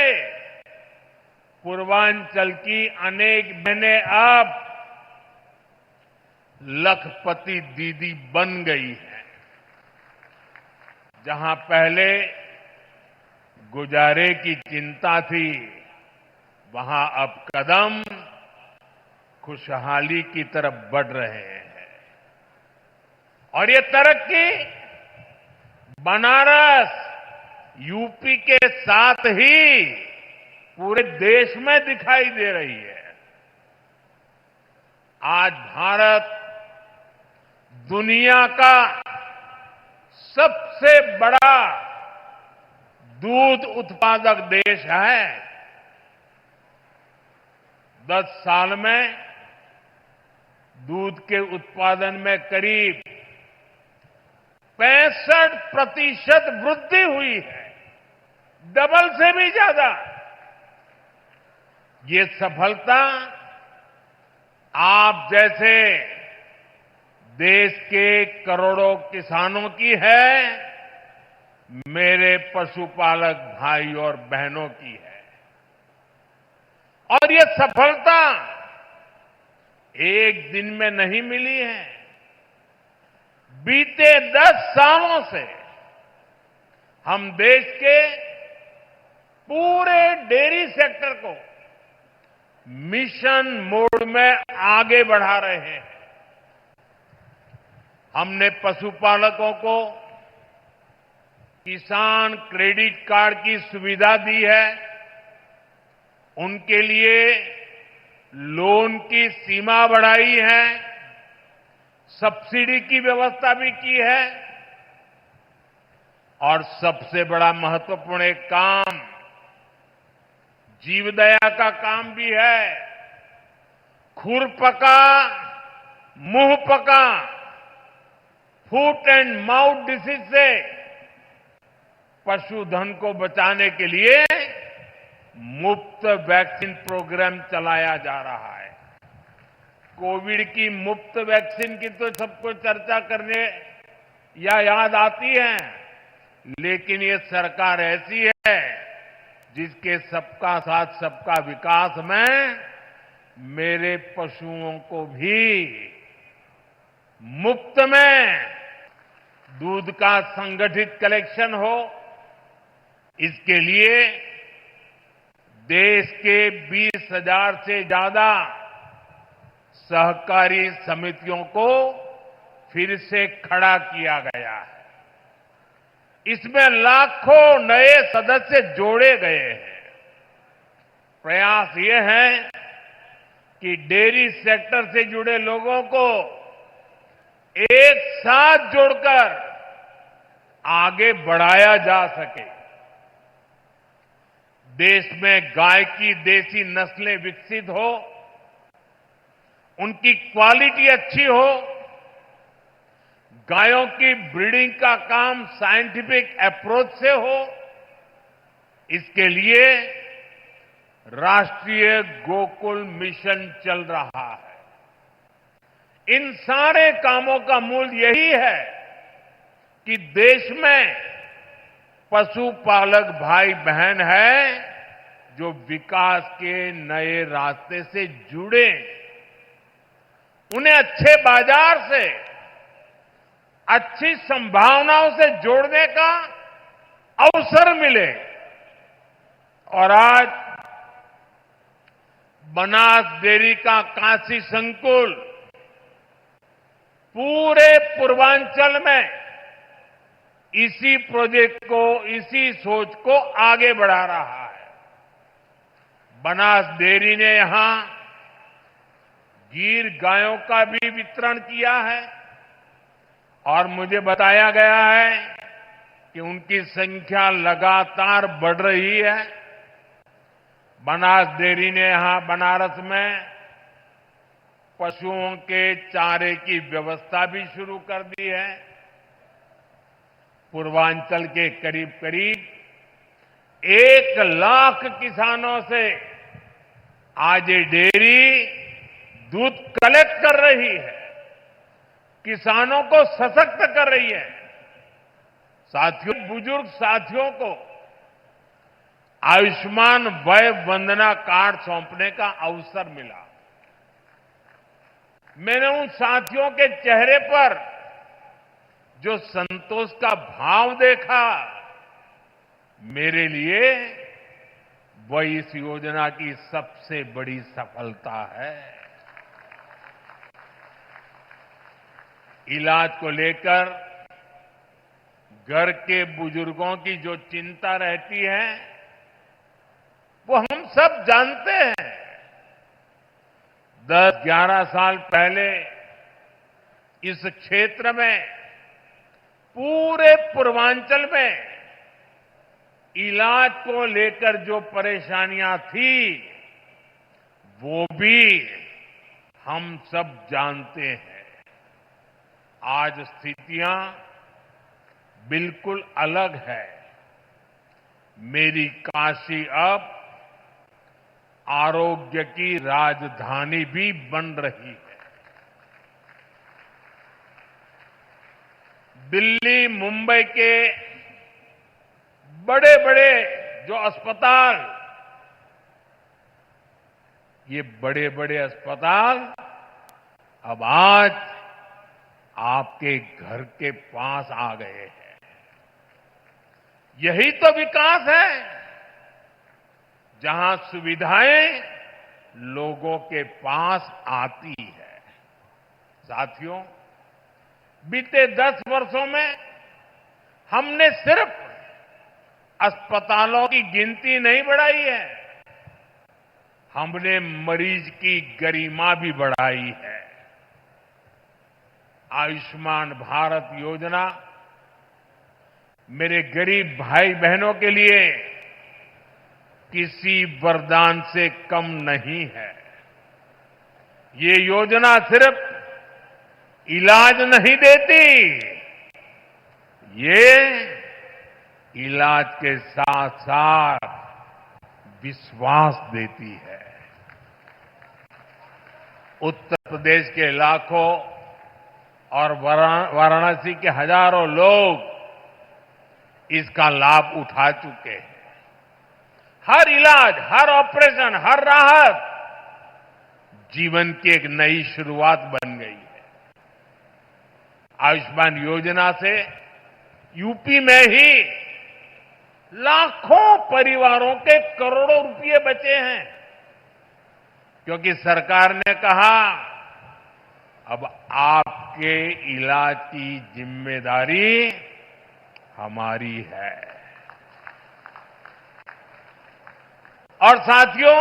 पूर्वांचल की अनेक बहनें अब लखपति दीदी बन गई हैं। जहां पहले गुजारे की चिंता थी, वहां अब कदम खुशहाली की तरफ बढ़ रहे हैं। और ये तरक्की बनारस, यूपी के साथ ही पूरे देश में दिखाई दे रही है। आज भारत दुनिया का सबसे बड़ा दूध उत्पादक देश है। 10 साल में दूध के उत्पादन में करीब 65% वृद्धि हुई है, डबल से भी ज्यादा। ये सफलता आप जैसे देश के करोड़ों किसानों की है, मेरे पशुपालक भाई और बहनों की है। और ये सफलता एक दिन में नहीं मिली है। बीते 10 सालों से हम देश के पूरे डेयरी सेक्टर को मिशन मोड में आगे बढ़ा रहे हैं। हमने पशुपालकों को किसान क्रेडिट कार्ड की सुविधा दी है। उनके लिए लोन की सीमा बढ़ाई है, सब्सिडी की व्यवस्था भी की है। और सबसे बड़ा महत्वपूर्ण एक काम जीवदया का काम भी है। खुरपका मुंहपका फुट एंड माउथ डिसीज से पशुधन को बचाने के लिए मुफ्त वैक्सीन प्रोग्राम चलाया जा रहा है। कोविड की मुफ्त वैक्सीन की तो सबको चर्चा करने या याद आती है, लेकिन ये सरकार ऐसी है जिसके सबका साथ सबका विकास में मेरे पशुओं को भी मुफ्त में दूध का संगठित कलेक्शन हो, इसके लिए देश के 20,000 से ज्यादा सहकारी समितियों को फिर से खड़ा किया गया है। इसमें लाखों नए सदस्य जोड़े गए हैं। प्रयास ये है कि डेयरी सेक्टर से जुड़े लोगों को एक साथ जोड़कर आगे बढ़ाया जा सके, देश में गाय की देसी नस्लें विकसित हो, उनकी क्वालिटी अच्छी हो, गायों की ब्रीडिंग का काम साइंटिफिक अप्रोच से हो, इसके लिए राष्ट्रीय गोकुल मिशन चल रहा है। इन सारे कामों का मूल यही है कि देश में पशुपालक भाई बहन है जो विकास के नए रास्ते से जुड़े, उन्हें अच्छे बाजार से, अच्छी संभावनाओं से जोड़ने का अवसर मिले। और आज बनास डेयरी का काशी संकुल पूरे पूर्वांचल में इसी प्रोजेक्ट को, इसी सोच को आगे बढ़ा रहा है। बनास डेयरी ने यहां गीर गायों का भी वितरण किया है और मुझे बताया गया है कि उनकी संख्या लगातार बढ़ रही है। बनास डेयरी ने यहां बनारस में पशुओं के चारे की व्यवस्था भी शुरू कर दी है। पूर्वांचल के करीब करीब 1 लाख किसानों से आज ये डेयरी दूध कलेक्ट कर रही है, किसानों को सशक्त कर रही है। साथियों, बुजुर्ग साथियों को आयुष्मान वय वंदना कार्ड सौंपने का अवसर मिला। मैंने उन साथियों के चेहरे पर जो संतोष का भाव देखा, मेरे लिए वह इस योजना की सबसे बड़ी सफलता है। इलाज को लेकर घर के बुजुर्गों की जो चिंता रहती है, वो हम सब जानते हैं। 10-11 साल पहले इस क्षेत्र में, पूरे पूर्वांचल में इलाज को लेकर जो परेशानियां थी, वो भी हम सब जानते हैं। आज स्थितियां बिल्कुल अलग है। मेरी काशी अब आरोग्य की राजधानी भी बन रही है। दिल्ली, मुंबई के बड़े बड़े जो अस्पताल, ये बड़े बड़े अस्पताल अब आज आपके घर के पास आ गए हैं। यही तो विकास है, जहां सुविधाएं लोगों के पास आती है। साथियों, बीते 10 वर्षों में हमने सिर्फ अस्पतालों की गिनती नहीं बढ़ाई है, हमने मरीज की गरिमा भी बढ़ाई है। आयुष्मान भारत योजना मेरे गरीब भाई बहनों के लिए किसी वरदान से कम नहीं है। ये योजना सिर्फ इलाज नहीं देती, ये इलाज के साथ साथ विश्वास देती है। उत्तर प्रदेश के लाखों और वाराणसी के हजारों लोग इसका लाभ उठा चुके हैं। हर इलाज, हर ऑपरेशन, हर राहत जीवन की एक नई शुरुआत बन गई है। आयुष्मान योजना से यूपी में ही लाखों परिवारों के करोड़ों रुपए बचे हैं, क्योंकि सरकार ने कहा अब आपके इलाज की जिम्मेदारी हमारी है। और साथियों,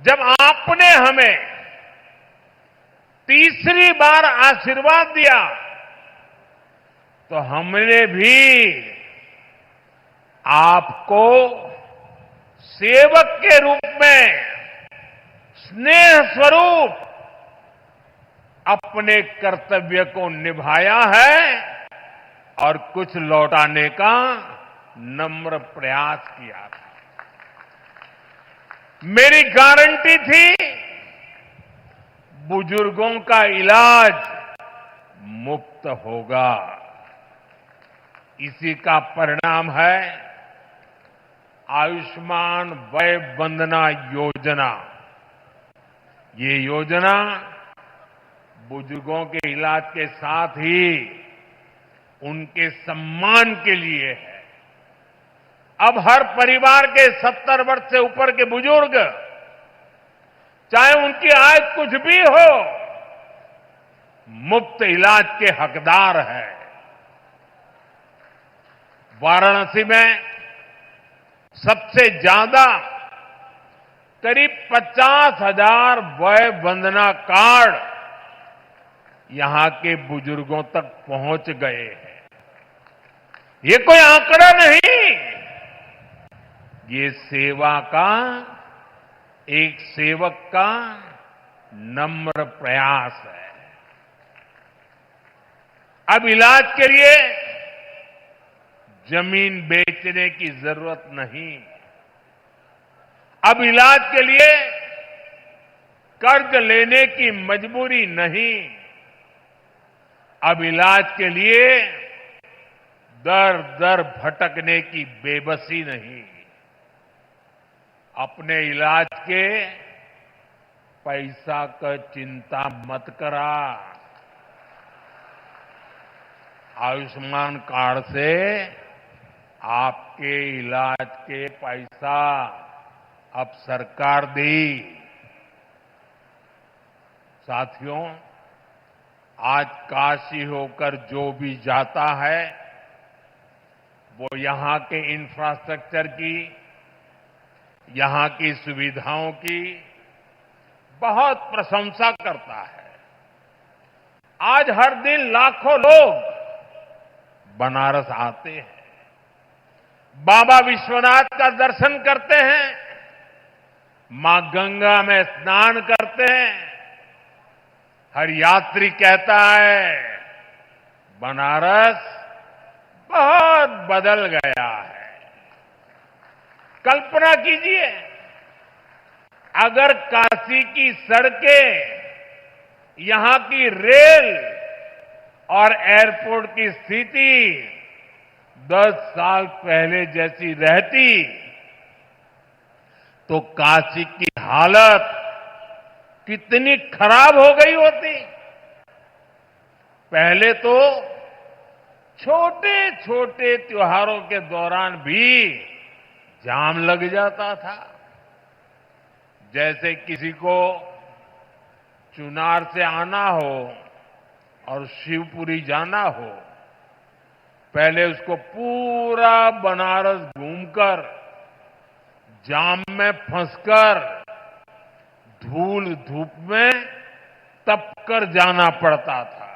जब आपने हमें तीसरी बार आशीर्वाद दिया, तो हमने भी आपको सेवक के रूप में स्नेह स्वरूप अपने कर्तव्य को निभाया है और कुछ लौटाने का नम्र प्रयास किया था। मेरी गारंटी थी बुजुर्गों का इलाज मुफ्त होगा। इसी का परिणाम है आयुष्मान वय वंदना योजना। ये योजना बुजुर्गों के इलाज के साथ ही उनके सम्मान के लिए है। अब हर परिवार के 70 वर्ष से ऊपर के बुजुर्ग, चाहे उनकी आय कुछ भी हो, मुफ्त इलाज के हकदार है। वाराणसी में सबसे ज्यादा करीब 50,000 वय वंदना कार्ड यहां के बुजुर्गों तक पहुंच गए हैं। ये कोई आंकड़ा नहीं, ये सेवा का, एक सेवक का नम्र प्रयास है। अब इलाज के लिए जमीन बेचने की जरूरत नहीं। अब इलाज के लिए कर्ज लेने की मजबूरी नहीं। अब इलाज के लिए दर दर भटकने की बेबसी नहीं। अपने इलाज के पैसा का चिंता मत करा। आयुष्मान कार्ड से आपके इलाज के पैसा अब सरकार दी। साथियों, आज काशी होकर जो भी जाता है वो यहां के इंफ्रास्ट्रक्चर की, यहां की सुविधाओं की बहुत प्रशंसा करता है। आज हर दिन लाखों लोग बनारस आते हैं, बाबा विश्वनाथ का दर्शन करते हैं, मां गंगा में स्नान करते हैं। हर यात्री कहता है बनारस बहुत बदल गया है। कल्पना कीजिए, अगर काशी की सड़कें, यहां की रेल और एयरपोर्ट की स्थिति 10 साल पहले जैसी रहती तो काशी की हालत कितनी खराब हो गई होती। पहले तो छोटे छोटे त्योहारों के दौरान भी जाम लग जाता था। जैसे किसी को चुनार से आना हो और शिवपुरी जाना हो, पहले उसको पूरा बनारस घूमकर, जाम में फंसकर, धूल धूप में तपकर जाना पड़ता था।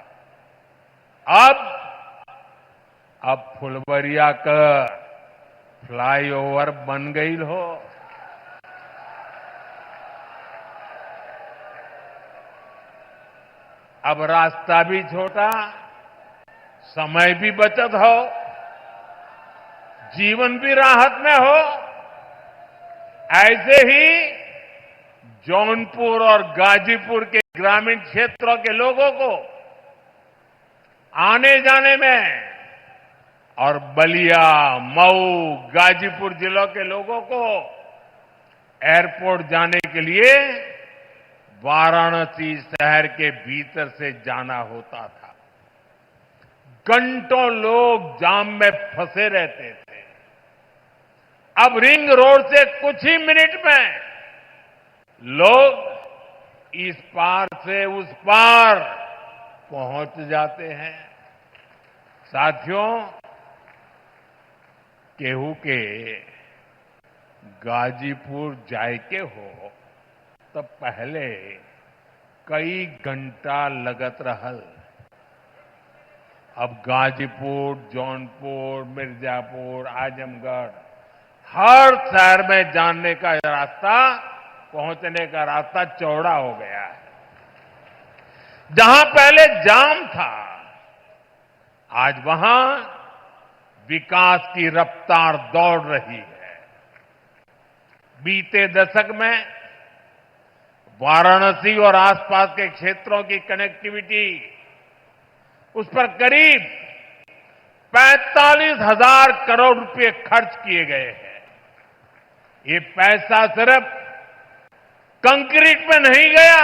अब फुलवरिया का फ्लाईओवर बन गई हो। अब रास्ता भी छोटा, समय भी बचत हो, जीवन भी राहत में हो। ऐसे ही जौनपुर और गाजीपुर के ग्रामीण क्षेत्रों के लोगों को आने जाने में और बलिया, मऊ, गाजीपुर जिलों के लोगों को एयरपोर्ट जाने के लिए वाराणसी शहर के भीतर से जाना होता था। घंटों लोग जाम में फंसे रहते थे। अब रिंग रोड से कुछ ही मिनट में लोग इस पार से उस पार पहुंच जाते हैं। साथियों, केहू के गाजीपुर जायके हो तो पहले कई घंटा लगत रहल। अब गाजीपुर, जौनपुर, मिर्जापुर, आजमगढ़ हर शहर में जाने का रास्ता, पहुंचने का रास्ता चौड़ा हो गया है। जहां पहले जाम था, आज वहां विकास की रफ्तार दौड़ रही है। बीते दशक में वाराणसी और आसपास के क्षेत्रों की कनेक्टिविटी, उस पर करीब 45,000 करोड़ रुपए खर्च किए गए हैं। ये पैसा सिर्फ कंक्रीट में नहीं गया,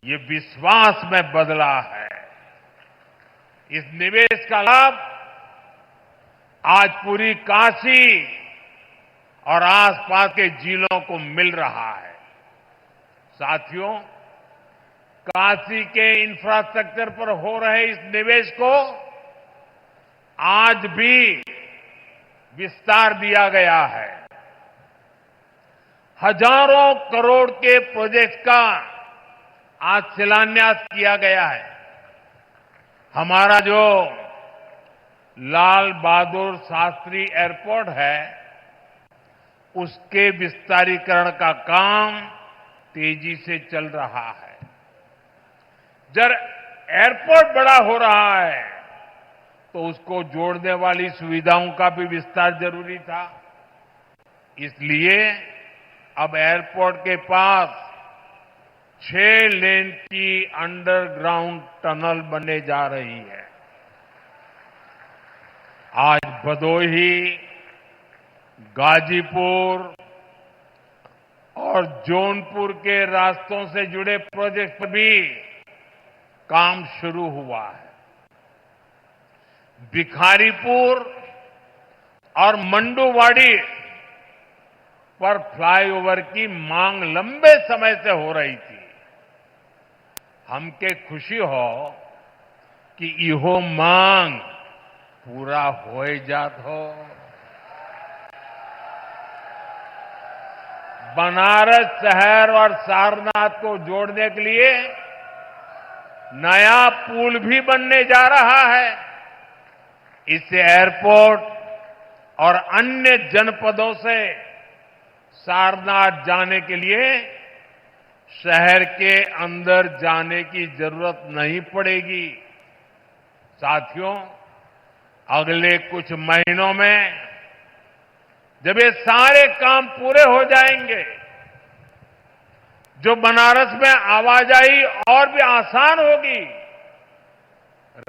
ये विश्वास में बदला है। इस निवेश का लाभ आज पूरी काशी और आसपास के जिलों को मिल रहा है। साथियों, काशी के इंफ्रास्ट्रक्चर पर हो रहे इस निवेश को आज भी विस्तार दिया गया है। हजारों करोड़ के प्रोजेक्ट का आज शिलान्यास किया गया है। हमारा जो लाल बहादुर शास्त्री एयरपोर्ट है, उसके विस्तारीकरण का काम तेजी से चल रहा है। जब एयरपोर्ट बड़ा हो रहा है तो उसको जोड़ने वाली सुविधाओं का भी विस्तार जरूरी था। इसलिए अब एयरपोर्ट के पास 6 लेन की अंडरग्राउंड टनल बनने जा रही है। आज भदोही, गाजीपुर और जौनपुर के रास्तों से जुड़े प्रोजेक्ट पर भी काम शुरू हुआ है। भिखारीपुर और मंडुवाड़ी पर फ्लाईओवर की मांग लंबे समय से हो रही थी। हमके खुशी हो कि इहो मांग पूरा हो जात हो। बनारस शहर और सारनाथ को जोड़ने के लिए नया पुल भी बनने जा रहा है। इससे एयरपोर्ट और अन्य जनपदों से सारनाथ जाने के लिए शहर के अंदर जाने की जरूरत नहीं पड़ेगी। साथियों, अगले कुछ महीनों में जब ये सारे काम पूरे हो जाएंगे, जो बनारस में आवाजाही और भी आसान होगी,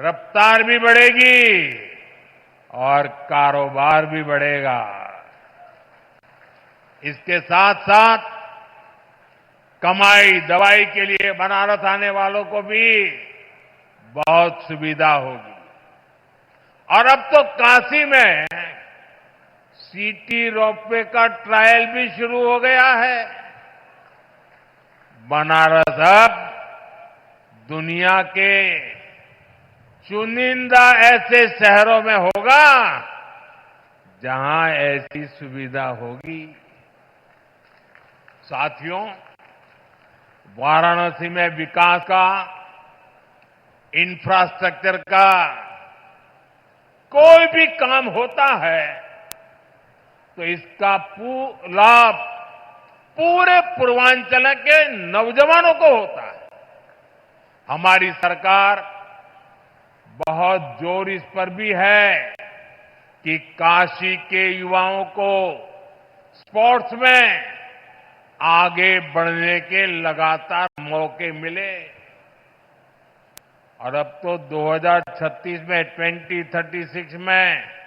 रफ्तार भी बढ़ेगी और कारोबार भी बढ़ेगा। इसके साथ साथ कमाई दवाई के लिए बनारस आने वालों को भी बहुत सुविधा होगी। और अब तो काशी में सिटी रोपवे का ट्रायल भी शुरू हो गया है। बनारस अब दुनिया के चुनिंदा ऐसे शहरों में होगा जहां ऐसी सुविधा होगी। साथियों, वाराणसी में विकास का, इंफ्रास्ट्रक्चर का कोई भी काम होता है तो इसका लाभ पूरे पूर्वांचल के नौजवानों को होता है। हमारी सरकार बहुत जोर इस पर भी है कि काशी के युवाओं को स्पोर्ट्स में आगे बढ़ने के लगातार मौके मिले। और अब तो 2036 में 2036 में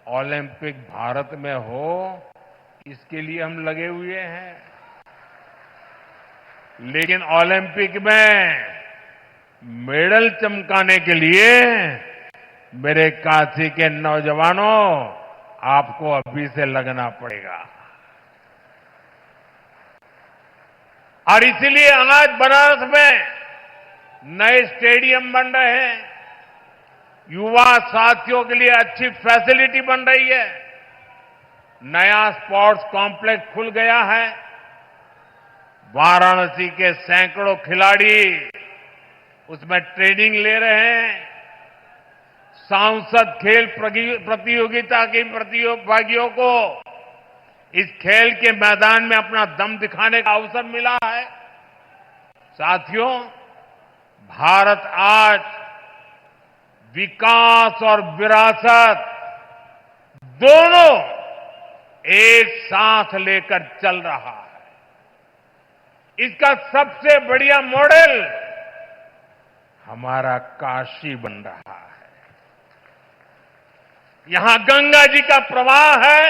ओलंपिक भारत में हो, इसके लिए हम लगे हुए हैं। लेकिन ओलंपिक में मेडल चमकाने के लिए मेरे काशी के नौजवानों, आपको अभी से लगना पड़ेगा। और इसलिए आज बनारस में नए स्टेडियम बन रहे हैं, युवा साथियों के लिए अच्छी फैसिलिटी बन रही है, नया स्पोर्ट्स कॉम्प्लेक्स खुल गया है। वाराणसी के सैकड़ों खिलाड़ी उसमें ट्रेनिंग ले रहे हैं। सांसद खेल प्रतियोगिता के प्रतिभागियों को इस खेल के मैदान में अपना दम दिखाने का अवसर मिला है। साथियों, भारत आज विकास और विरासत दोनों एक साथ लेकर चल रहा है। इसका सबसे बढ़िया मॉडल हमारा काशी बन रहा है। यहां गंगा जी का प्रवाह है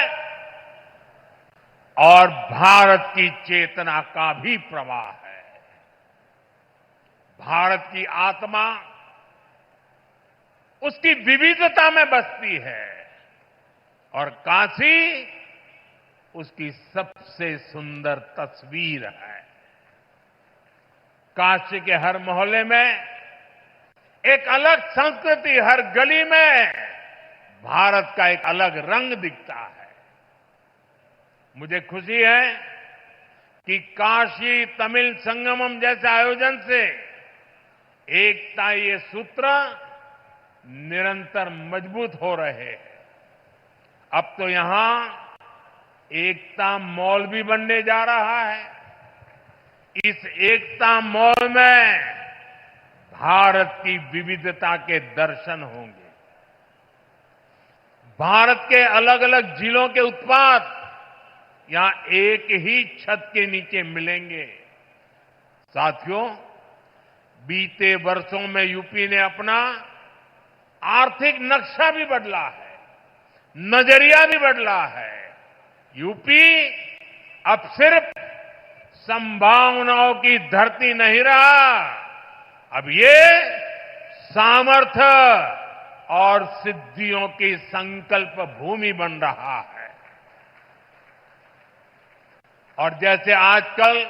और भारत की चेतना का भी प्रवाह है। भारत की आत्मा उसकी विविधता में बसती है और काशी उसकी सबसे सुंदर तस्वीर है। काशी के हर मोहल्ले में एक अलग संस्कृति, हर गली में भारत का एक अलग रंग दिखता है। मुझे खुशी है कि काशी तमिल संगमम जैसे आयोजन से एकता ये सूत्र निरंतर मजबूत हो रहे हैं। अब तो यहां एकता मॉल भी बनने जा रहा है। इस एकता मॉल में भारत की विविधता के दर्शन होंगे। भारत के अलग अलग जिलों के उत्पाद यहां एक ही छत के नीचे मिलेंगे। साथियों, बीते वर्षों में यूपी ने अपना आर्थिक नक्शा भी बदला है, नजरिया भी बदला है। यूपी अब सिर्फ संभावनाओं की धरती नहीं रहा, अब ये सामर्थ्य और सिद्धियों की संकल्प भूमि बन रहा है। और जैसे आजकल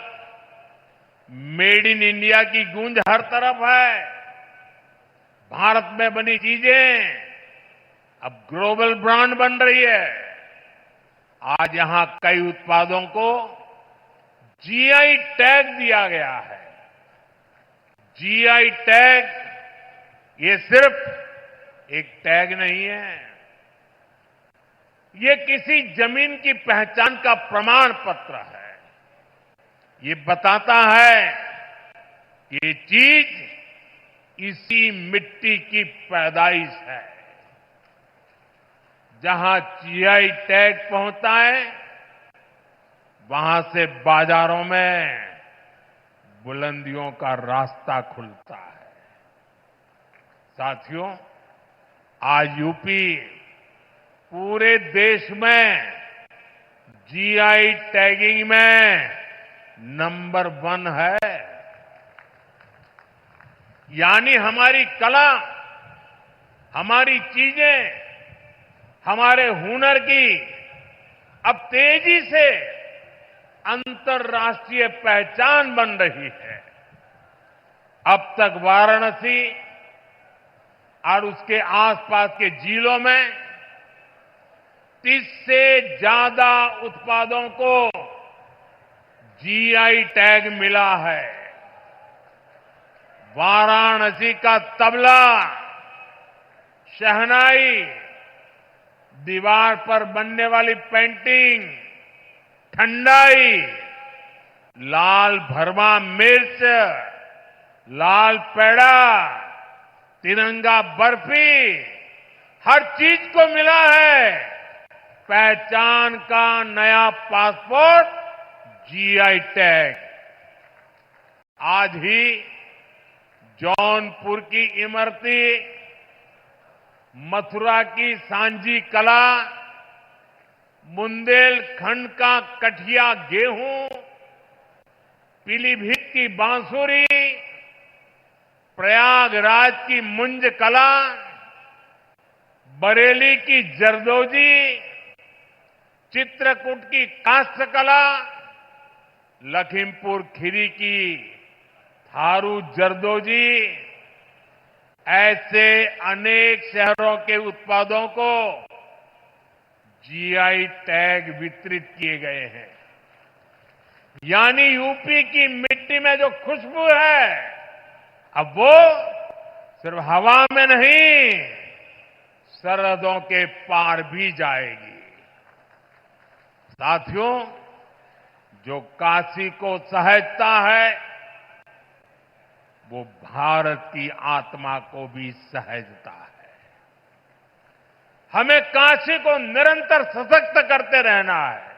मेड इन इंडिया की गूंज हर तरफ है, भारत में बनी चीजें अब ग्लोबल ब्रांड बन रही है। आज यहां कई उत्पादों को जीआई टैग दिया गया है। जीआई टैग ये सिर्फ एक टैग नहीं है, ये किसी जमीन की पहचान का प्रमाण पत्र है। ये बताता है कि ये चीज इसी मिट्टी की पैदाइश है। जहां जीआई टैग पहुंचता है, वहां से बाजारों में बुलंदियों का रास्ता खुलता है। साथियों, आज यूपी पूरे देश में जीआई टैगिंग में नंबर 1 है। यानी हमारी कला, हमारी चीजें, हमारे हुनर की अब तेजी से अंतर्राष्ट्रीय पहचान बन रही है। अब तक वाराणसी और उसके आसपास के जिलों में 30 से ज्यादा उत्पादों को जीआई टैग मिला है। वाराणसी का तबला, शहनाई, दीवार पर बनने वाली पेंटिंग, ठंडाई, लाल भरमा मिर्च, लाल पेड़ा, तिरंगा बर्फी, हर चीज को मिला है पहचान का नया पासपोर्ट, जीआई टैग। आज ही जौनपुर की इमरती, मथुरा की सांझी कला, बुंदेलखंड का कठिया गेहूं, पीलीभीत की बांसुरी, प्रयागराज की मुंज कला, बरेली की जरदोजी, चित्रकूट की काष्ठ कला, लखीमपुर खीरी की थारू जरदोजी, ऐसे अनेक शहरों के उत्पादों को जीआई टैग वितरित किए गए हैं। यानी यूपी की मिट्टी में जो खुशबू है, अब वो सिर्फ हवा में नहीं, सरहदों के पार भी जाएगी। साथियों, जो काशी को सहेजता है, वो भारत की आत्मा को भी सहेजता है। हमें काशी को निरंतर सशक्त करते रहना है।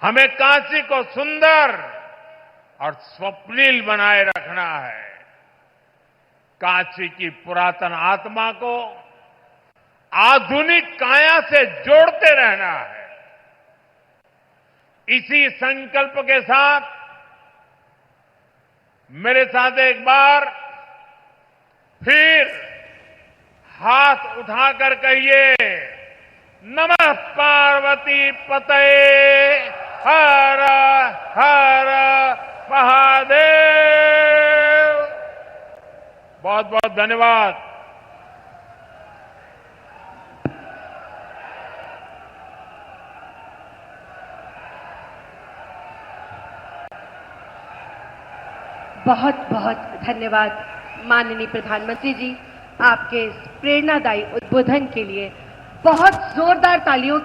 हमें काशी को सुंदर और स्वप्निल बनाए रखना है। काशी की पुरातन आत्मा को आधुनिक काया से जोड़ते रहना है। इसी संकल्प के साथ मेरे साथ एक बार फिर हाथ उठाकर कहिए, नमः पार्वती पतये हर हर महादेव। बहुत बहुत धन्यवाद। बहुत बहुत धन्यवाद माननीय प्रधानमंत्री जी, आपके इस प्रेरणादायी उद्बोधन के लिए बहुत जोरदार तालियों